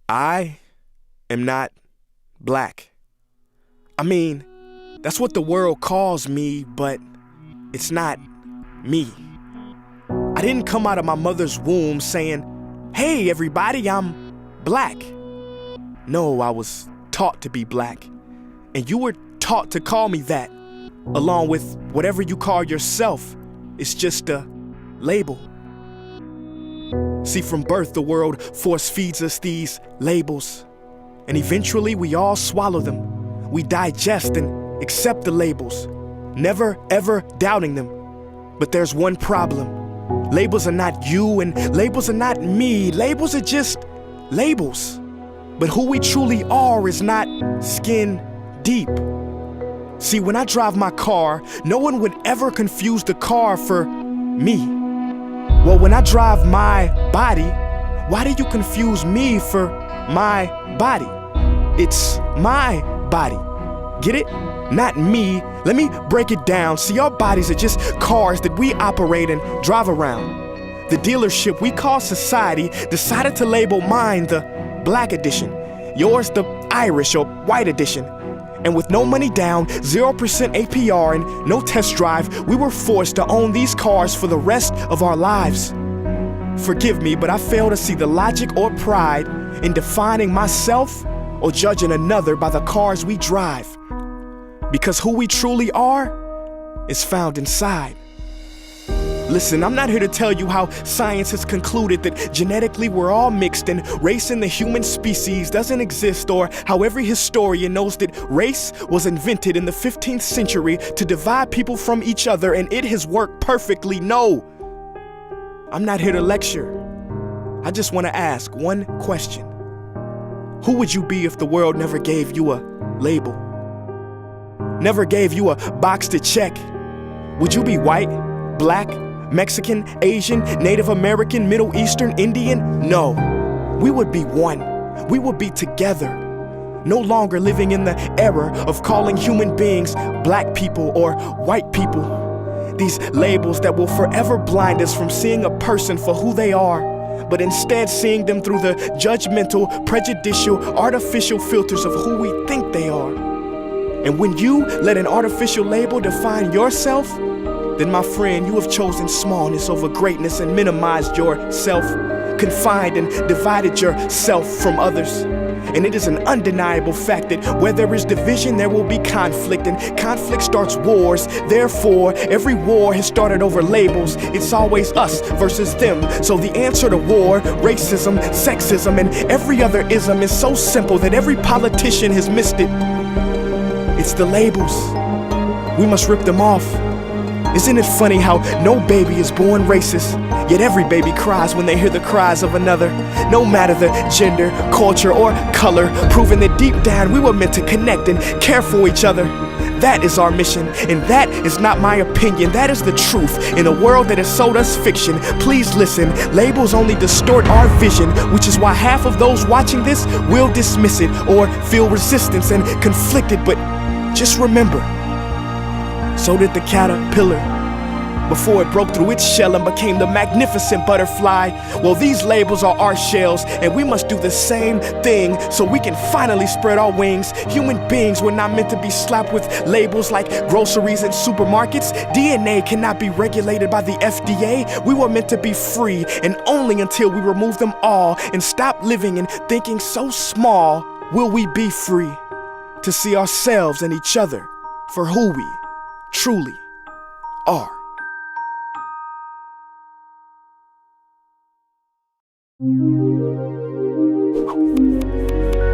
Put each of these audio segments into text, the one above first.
I am not black. I mean, that's what the world calls me, but it's not me. I didn't come out of my mother's womb saying, "Hey everybody, I'm black." No, I was taught to be black, and you were taught to call me that, along with whatever you call yourself. It's just a label. See, from birth, the world force feeds us these labels, and eventually we all swallow them. We digest and accept the labels, never ever doubting them. But there's one problem. Labels are not you, and labels are not me. Labels are just labels. But who we truly are is not skin deep. See, when I drive my car, no one would ever confuse the car for me. Well, when I drive my body, why do you confuse me for my body? It's my body. Get it? Not me. Let me break it down. See, our bodies are just cars that we operate and drive around. The dealership we call society decided to label mine the black edition, yours the Irish or white edition. And with no money down, 0% APR, and no test drive, we were forced to own these cars for the rest of our lives. Forgive me, but I fail to see the logic or pride in defining myself or judging another by the cars we drive. Because who we truly are is found inside. Listen, I'm not here to tell you how science has concluded that genetically we're all mixed and race in the human species doesn't exist, or how every historian knows that race was invented in the 15th century to divide people from each other and it has worked perfectly. No, I'm not here to lecture. I just want to ask one question. Who would you be if the world never gave you a label? Never gave you a box to check? Would you be white, black, Mexican, Asian, Native American, Middle Eastern, Indian? No, we would be one. We would be together. No longer living in the era of calling human beings black people or white people. These labels that will forever blind us from seeing a person for who they are, but instead seeing them through the judgmental, prejudicial, artificial filters of who we think they are. And when you let an artificial label define yourself, then my friend, you have chosen smallness over greatness and minimized yourself, confined and divided yourself from others. And it is an undeniable fact that where there is division, there will be conflict, and conflict starts wars. Therefore, every war has started over labels. It's always us versus them. So the answer to war, racism, sexism, and every other ism is so simple that every politician has missed it. It's the labels. We must rip them off. Isn't it funny how no baby is born racist, yet every baby cries when they hear the cries of another? No matter the gender, culture, or color, proving that deep down we were meant to connect and care for each other. That is our mission, and that is not my opinion. That is the truth in a world that has sold us fiction. Please listen, labels only distort our vision, which is why half of those watching this will dismiss it or feel resistance and conflicted. But just remember, so did the caterpillar before it broke through its shell and became the magnificent butterfly. Well, these labels are our shells, and we must do the same thing so we can finally spread our wings. Human beings were not meant to be slapped with labels like groceries and supermarkets. DNA cannot be regulated by the FDA. We were meant to be free, and only until we remove them all and stop living and thinking so small will we be free to see ourselves and each other for who we truly are.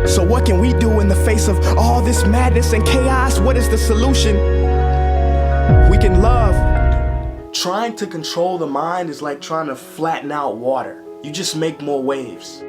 So what can we do in the face of all this madness and chaos? What is the solution? We can love. Trying to control the mind is like trying to flatten out water. You just make more waves.